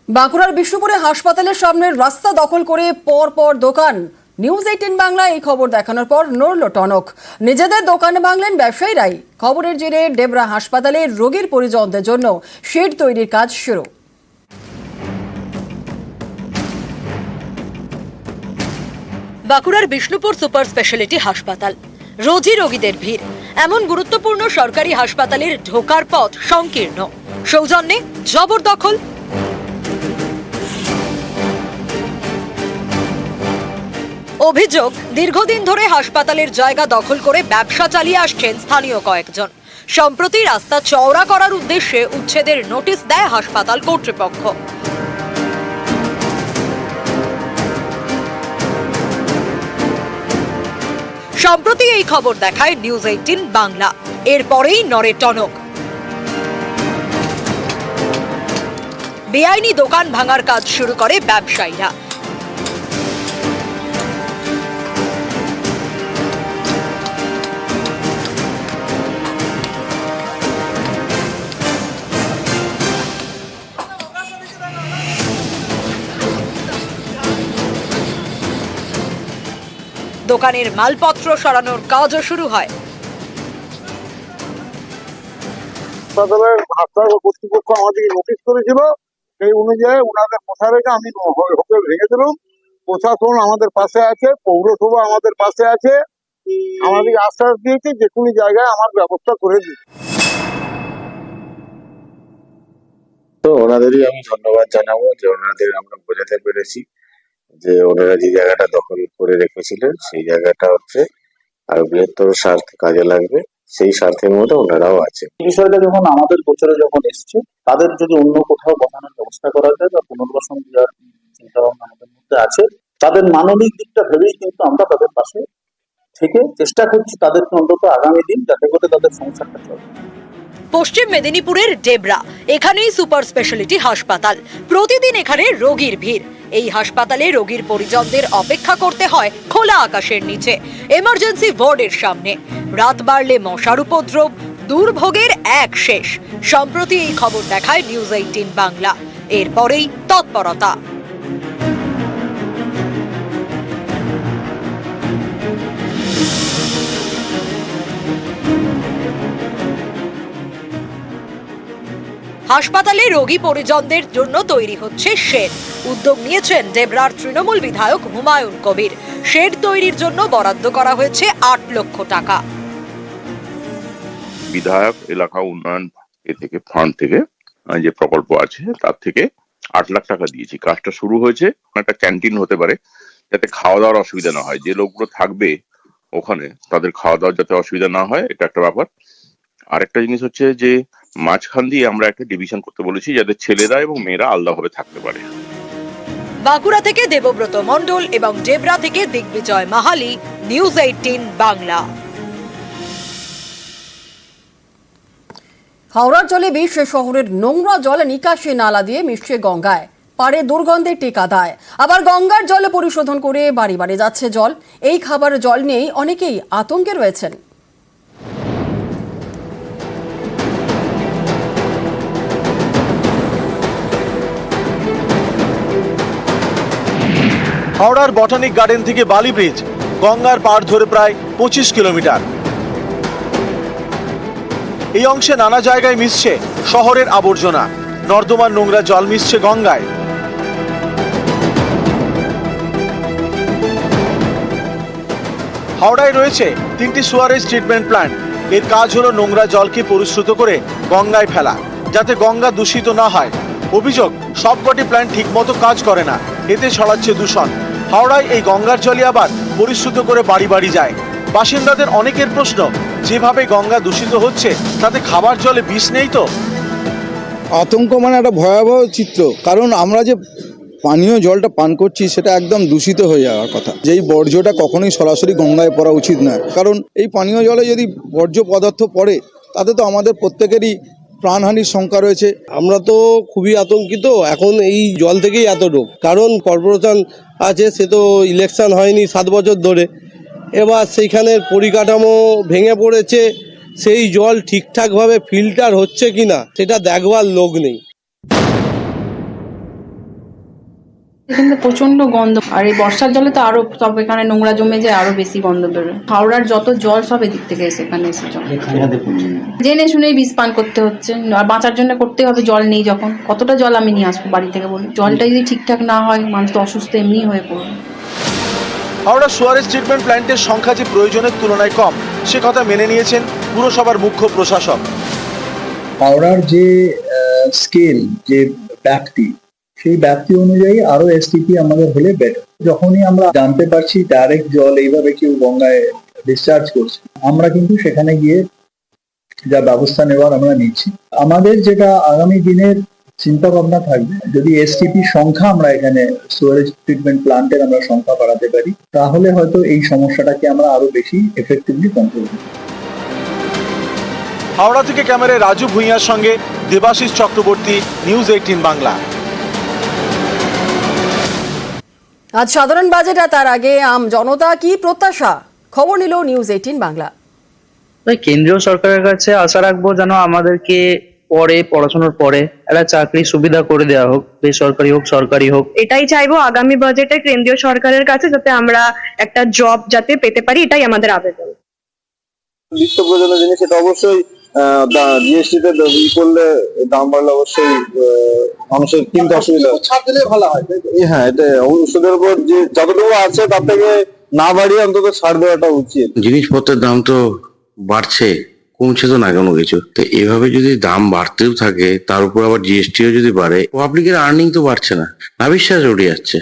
বাঁকুড়ার বিষ্ণুপুরে হাসপাতালের সামনের রাস্তা দখল করে পর দোকান। নিউজ 18 বাংলা এই খবর দেখানোর পর নড়ল টনক। নিজেদের দোকানে ভাঙলেন ব্যবসায়ীরাই। খবরের জেরে ডেবরা হাসপাতালে রোগীর পরিজনদের জন্য শেড তৈরির কাজ শুরু। বাঁকুড়ার বিষ্ণুপুর সুপার স্পেশালিটি হাসপাতাল, রোজই রোগীদের ভিড়। এমন গুরুত্বপূর্ণ সরকারি হাসপাতালের ঢোকার পথ সংকীর্ণ, সৌজন্যে জবরদখল। অভিযোগ, দীর্ঘদিন ধরে হাসপাতালের জায়গা দখল করে ব্যবসা চালিয়ে আসছেন স্থানীয় কয়েকজন। সম্প্রতি রাস্তা চওড়া করার উদ্দেশ্যে উচ্ছেদের নোটিশ দেয় হাসপাতাল কর্তৃপক্ষ। সম্প্রতি এই খবর দেখায় নিউজ 18 বাংলা। এরপরেই নড়ে টনক। বেআইনি দোকান ভাঙার কাজ শুরু করে ব্যবসায়ীরা। দোকানের মালপত্র সরানোর কাজও শুরু হয়। হাসপাতালের কর্তৃপক্ষ আমাদেরকে নোটিশ করেছিল, সেই অনুযায়ী ওনাদের কথা রেখে আমি হোটেল ভেঙে দিলাম। প্রশাসন আমাদের পাশে আছে, পৌরসভা আমাদের পাশে আছে, আমাদেরকে আশ্বাস দিয়েছে যে কোনো জায়গায় আমার ব্যবস্থা করে দিচ্ছে। তো ওনাদেরই আমি ধন্যবাদ জানাবো যে ওনাদের আমরা বোঝাতে পেরেছি যে ওনারা যে জায়গাটা দখল করে রেখেছিলেন সেই জায়গাটা হচ্ছে আর বৃহত্তর স্বার্থে কাজে লাগবে, সেই স্বার্থের মধ্যে ওনারাও আছে। বিষয়টা যখন আমাদের গোচরে যখন এসছে, তাদের যদি অন্য কোথাও বসানোর ব্যবস্থা করা যায় বা পুনর্বাসন দেওয়ার চিন্তা ভাবনা আমাদের মধ্যে আছে, তাদের মানবিক দিকটা ভেবেই কিন্তু আমরা তাদের পাশে থেকে চেষ্টা করছি তাদেরকে অন্তত আগামী দিন যাতে করে তাদের সংসারটা চলে। পশ্চিম মেদিনীপুরের ডেবরা, এখানেই সুপার স্পেশালিটি হাসপাতাল। প্রতিদিন এখানে রোগীর ভিড়। এই হাসপাতালে রোগীর পরিজনদের অপেক্ষা করতে হয় খোলা আকাশের নিচে, এমার্জেন্সি ওয়ার্ডের সামনে। রাত বাড়লে মশার উপদ্রব, দুর্ভোগের এক শেষ। সম্প্রতি এই খবর দেখায় নিউজ 18 বাংলা। এরপরেই তৎপরতা। হাসপাতালে রোগী পরিজনদের জন্য তৈরি হচ্ছে শেড। উদ্যোগ নিয়েছেন ডেবরার তৃণমূল বিধায়ক হুমায়ুন কবির। শেড তৈরির জন্য বরাদ্দ করা হয়েছে 8 লক্ষ টাকা। বিধায়ক এলাকা উন্নয়ন থেকে ফান্ড থেকে যে প্রকল্প আছে তার থেকে 8 লাখ টাকা দিয়েছি। কাজটা শুরু হয়েছে। একটা ক্যান্টিন হতে পারে যাতে খাওয়া দাওয়ার অসুবিধা না হয়, যে লোকগুলো থাকবে ওখানে তাদের খাওয়া দাওয়ার যাতে অসুবিধা না হয়, এটা একটা ব্যাপার। আরেকটা জিনিস হচ্ছে যে মাঝখান দিয়ে আমরা একটা ডিভিশন করতে বলেছি যাতে ছেলেরা এবং মেয়েরা আলাদাভাবে থাকতে পারে। বাঁকুড়া থেকে দেবব্রত মণ্ডল এবং ডেবরা থেকে দিগ্বিজয় মাহালি, নিউজ 18 বাংলা। হাওড়ার জলে বিষ, শহরের নোংরা জল নিকাশি নালা দিয়ে মিশছে গঙ্গায়। পাড়ে দুর্গন্ধের টেকা দেয়। আবার গঙ্গার জলে পরিশোধন করে বাড়ি বাড়ি যাচ্ছে জল। এই খাবার জল নিয়েই অনেকেই আতঙ্কে রয়েছেন। হাওড়ার বটানিক গার্ডেন থেকে বালি ব্রিজ, গঙ্গার পাড় ধরে প্রায় 25 কিলোমিটার। এই অংশে নানা জায়গায় মিশছে শহরের আবর্জনা, নর্দমার নোংরা জল মিশছে গঙ্গায়। হাওড়ায় রয়েছে 3টি সুয়ারেজ ট্রিটমেন্ট প্ল্যান্ট। এর কাজ হলো নোংরা জলকে পরিশ্রুত করে গঙ্গায় ফেলা, যাতে গঙ্গা দূষিত না হয়। অভিযোগ, সবকটি প্ল্যান্ট ঠিকমতো কাজ করে না, এতে ছড়াচ্ছে দূষণ। হাওড়ায় এই গঙ্গার জলই আবার পরিশ্রুত করে বাড়ি বাড়ি যায়। বাসিন্দাদের অনেকের প্রশ্ন, যেভাবে গঙ্গা দূষিত হচ্ছে তাতে খাবার জলে বিষ নেই তো? আতঙ্ক মানে একটা ভয়াবহ চিত্র, কারণ আমরা যে পানীয় জলটা পান করছি সেটা একদম দূষিত হয়ে যাওয়ার কথা। যেই বর্জ্যটা কখনোই সরাসরি গঙ্গায় পড়া উচিত নয়, কারণ এই পানীয় জলে যদি বর্জ্য পদার্থ পড়ে তাতে তো আমাদের প্রত্যেকেরই প্রাণহানির শঙ্কা রয়েছে। আমরা তো খুবই আতঙ্কিত। এখন এই জল থেকেই এত রোগ, কারণ কর্পোরেশন আছে, সে তো ইলেকশন হয়নি 7 বছর ধরে। এবার সেইখানের পরিকাঠামো ভেঙে পড়েছে, সেই জল ঠিকঠাকভাবে ফিল্টার হচ্ছে কিনা সেটা দেখবার লোক নেই। এখানে প্রচন্ড গন্ধ, আর এই বর্ষার জলে তো আরো সব এখানে নোংরা জমে যায়, আরো বেশি গন্ধ বেরোয়। হাওড়ার যত জল সব এদিক থেকে এখানে এসে জল, জেনে শুনেই বিষ পান করতে হচ্ছে। আর বাঁচার জন্য করতে হবে, জল নেই যখন। কতটা জল আমি নিয়ে আসবো বাড়ি থেকে বলুন? জলটা যদি ঠিকঠাক না হয়, মানুষ তো অসুস্থ এমনি হয়ে পড়বে। হাওড়া সুয়ারেজ ট্রিটমেন্ট প্ল্যান্টের সংখ্যা যে প্রয়োজনের তুলনায় কম, সে কথা মেনে নিয়েছেন পুরসভার মুখ্য প্রশাসক। হাওড়ার যে স্কেল, যে ব্যাপ্তি, সেই ব্যাপ্তি অনুযায়ী আরো এসটিপি আমাদের হলে বেটার। যখনই আমরা জানতে পারছি ডাইরেক্ট জল এইভাবে কেউ গঙ্গায় ডিসচার্জ করছে, আমরা কিন্তু সেখানে গিয়ে যা ব্যবস্থা নেওয়ার আমরা নিচ্ছি। আমাদের যেটা আগামী দিনের চিন্তা ভাবনা থাকবে, যদি এসটিপি সংখ্যা আমরা এখানে সুয়ারেজ ট্রিটমেন্ট প্ল্যান্টের আমরা সংখ্যা বাড়াতে পারি, তাহলে হয়তো এই সমস্যাটাকে আমরা আরো বেশি এফেক্টিভলি কন্ট্রোল করতে পারি। হাওড়া থেকে ক্যামেরায় রাজু ভূঁইয়ার সঙ্গে দেবাশিস চক্রবর্তী, নিউজ 18 বাংলা। আজ সাধারণ বাজেট, আর তার আগে আম জনতা কি প্রত্যাশা, খবর নিল নিউজ 18 বাংলা। কেন্দ্রীয় সরকারের কাছে আশা রাখবো যেন আমাদেরকে পরে পড়াশোনার পরে একটা চাকরির সুবিধা করে দেওয়া হোক, বেসরকারি হোক সরকারি হোক। এটাই চাইবো আগামী বাজেটে কেন্দ্রীয় সরকারের কাছে, যাতে আমরা একটা জব যাতে পেতে পারি, এটাই আমাদের আবেদন। নিত্য প্রয়োজনীয় জিনিস, এটা অবশ্যই জিএসটি তে করলে দাম বাড়লে অবশ্যই মানুষের কিনতে অসুবিধা, ছাড় দিলে ভালো হয়। হ্যাঁ, এটা ওষুধের উপর যে যতটুকু আছে তার থেকে না বাড়িয়ে অন্তত ছাড় দেওয়াটা উচিত। জিনিসপত্রের দাম তো বাড়ছে, কমছে তো না কোনো কিছু। তো এভাবে যদি দাম বাড়তেও থাকে, তার উপর আবার জিএসটিও যদি বাড়ে, পাবলিকের আর্নিং তো বাড়ছে না, নাবিশ্বাস উঠে যাচ্ছে।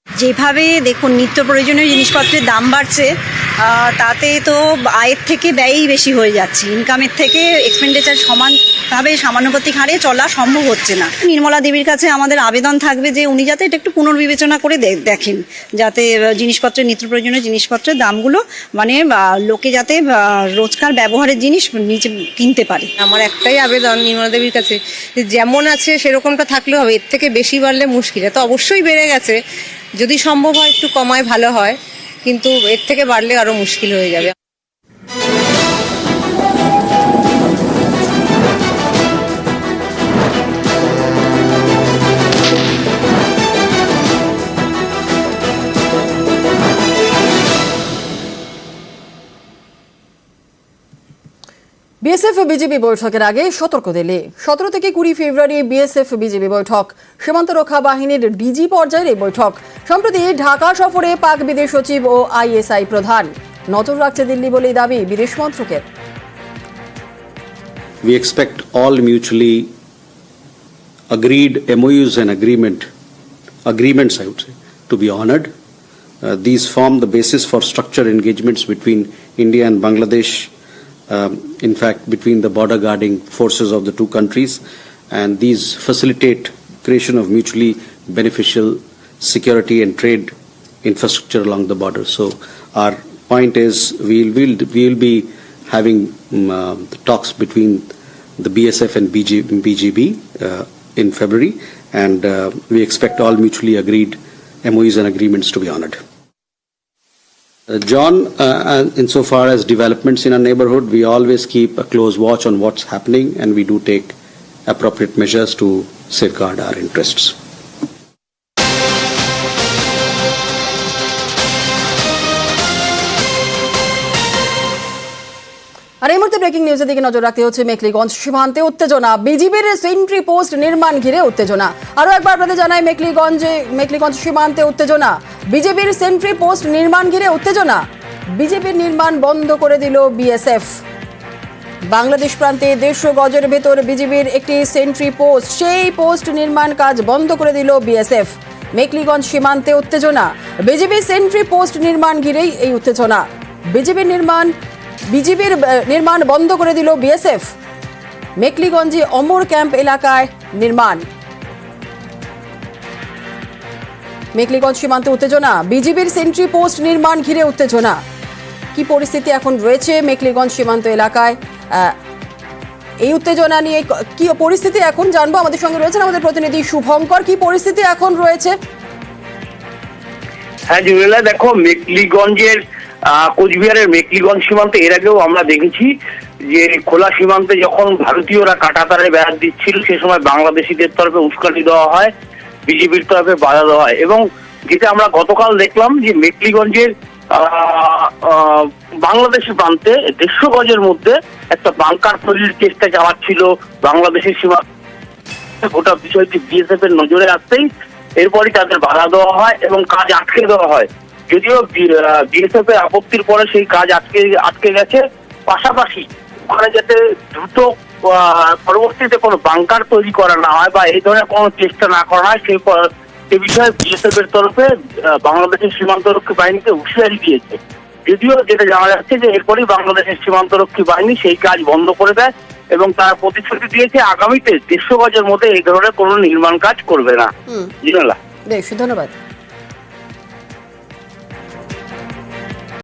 যেভাবে দেখুন নিত্য প্রয়োজনীয় জিনিসপত্রের দাম বাড়ছে, তাতে তো আয়ের থেকে ব্যয়ই বেশি হয়ে যাচ্ছে। ইনকামের থেকে এক্সপেন্ডিচার সমানভাবে সমানুপাতিক হারে চলা সম্ভব হচ্ছে না। নির্মলা দেবীর কাছে আমাদের আবেদন থাকবে যে উনি যাতে এটা একটু পুনর্বিবেচনা করে দেখেন, যাতে জিনিসপত্রের নিত্য প্রয়োজনীয় জিনিসপত্রের দামগুলো মানে লোকে যাতে রোজকার ব্যবহারের জিনিস নিজে কিনতে পারে। আমার একটাই আবেদন নির্মলা দেবীর কাছে, যেমন আছে সেরকমটা থাকলে হবে, এর থেকে বেশি বাড়লে মুশকিল। তো অবশ্যই বেড়ে গেছে, যদি সম্ভব হয় একটু কমায় ভালো হয়, কিন্তু এর থেকে বাড়লে আরো মুশকিল হয়ে যাবে। বিএসএফ বিজেপি বৈঠকের আগে সতর্ক দিল্লি। 17 থেকে 20 ফেব্রুয়ারি বিএসএফ বিজেপি বৈঠক, সীমান্ত রক্ষা বাহিনীর ডিজি পর্যায়ের এই বৈঠক। সম্প্রতি ঢাকা সফরে পাক বিদেশ সচিব ও আইএসআই প্রধান, নজর রাখছে দিল্লি বলেই দাবি বিদেশ মন্ত্রকের। We expect all mutually agreed MOUs and agreements, I would say, to be honored. These form the basis for structured engagements between India and Bangladesh, in fact, between the border guarding forces of the two countries, and these facilitate creation of mutually beneficial security and trade infrastructure along the border. So our point is we'll be having the talks between the BSF and BGB in February, and we expect all mutually agreed MOUs and agreements to be honored. John, insofar as developments in our neighborhood, we always keep a close watch on what's happening, and we do take appropriate measures to safeguard our interests. আর এই মুহূর্তে breaking নিউজের দিকে নজর রাখতে হচ্ছে। মেখলিগঞ্জ সীমান্তে উত্তেজনা, বিজিবির সেন্ট্রি পোস্ট নির্মাণ ঘিরে উত্তেজনা। আরো একবার আপনাদের জানাই, মেখলিগঞ্জ সীমান্তে উত্তেজনা, বিজেপির সেন্ট্রি পোস্ট নির্মাণ ঘিরে উত্তেজনা। বিজেপির নির্মাণ বন্ধ করে দিল বিএসএফ। বাংলাদেশ প্রান্তে 150 গজের ভেতর বিজিবির একটি সেন্ট্রি পোস্ট, সেই পোস্ট নির্মাণ কাজ বন্ধ করে দিল বিএসএফ। মেখলিগঞ্জ সীমান্তে উত্তেজনা, বিজেপির সেন্ট্রি পোস্ট নির্মাণ ঘিরেই এই উত্তেজনা। বিজিবির নির্মাণ বন্ধ করে দিল বিএসএফ। মেখলিগঞ্জে অমর ক্যাম্প এলাকায় নির্মাণ। মেখলিগঞ্জ সীমান্তে উত্তেজনা, বিজিবির সেন্ট্রি পোস্ট নির্মাণ ঘিরে উত্তেজনা। কি পরিস্থিতি এখন রয়েছে মেখলিগঞ্জ সীমান্ত এলাকায়, এই উত্তেজনা নিয়ে কি পরিস্থিতি এখন জানবো। আমাদের সঙ্গে রয়েছেন আমাদের প্রতিনিধি শুভঙ্কর। কি পরিস্থিতি এখন রয়েছে? হ্যাঁ জুয়েলা, দেখো মেখলিগঞ্জের কোচবিহারের মেখলিগঞ্জ সীমান্তে এর আগেও আমরা দেখেছি যে খোলা সীমান্তে যখন ভারতীয়রা কাঁটাতারে বেড়া দিচ্ছিল, সে সময় বাংলাদেশিদের তরফে উস্কানি দেওয়া হয় বিজেপির তরফে বাধা দেওয়া হয়। এবং যেটা আমরা গতকাল দেখলাম যে মেকলিগঞ্জের বাংলাদেশের প্রান্তে 150 গজের মধ্যে একটা বাংকার তৈরির চেষ্টা চালাচ্ছিল বাংলাদেশের সীমা। গোটা বিষয়টি বিএসএফ এর নজরে আসতেই এরপরই তাদের বাধা দেওয়া হয় এবং কাজ আটকে দেওয়া হয়। যদিও বিএসএফ এর আপত্তির পরে সেই কাজ আটকে গেছে। পাশাপাশি ওখানে যাতে দ্রুত পরবর্তীতে কোনো বাংকার তৈরি করা না হয় বা এই ধরনের কোনো চেষ্টা না করা হয় সে বিষয়ে বিএসএফ এর তরফে বাংলাদেশের সীমান্তরক্ষী বাহিনীকে হুঁশিয়ারি দিয়েছে। যদিও যেটা জানা যাচ্ছে যে এরপরই বাংলাদেশের সীমান্তরক্ষী বাহিনী সেই কাজ বন্ধ করে দেয় এবং তার প্রতিশ্রুতি দিয়েছে আগামীতে 150 গজের মধ্যে এই ধরনের কোনো নির্মাণ কাজ করবে না। বেশ, ধন্যবাদ।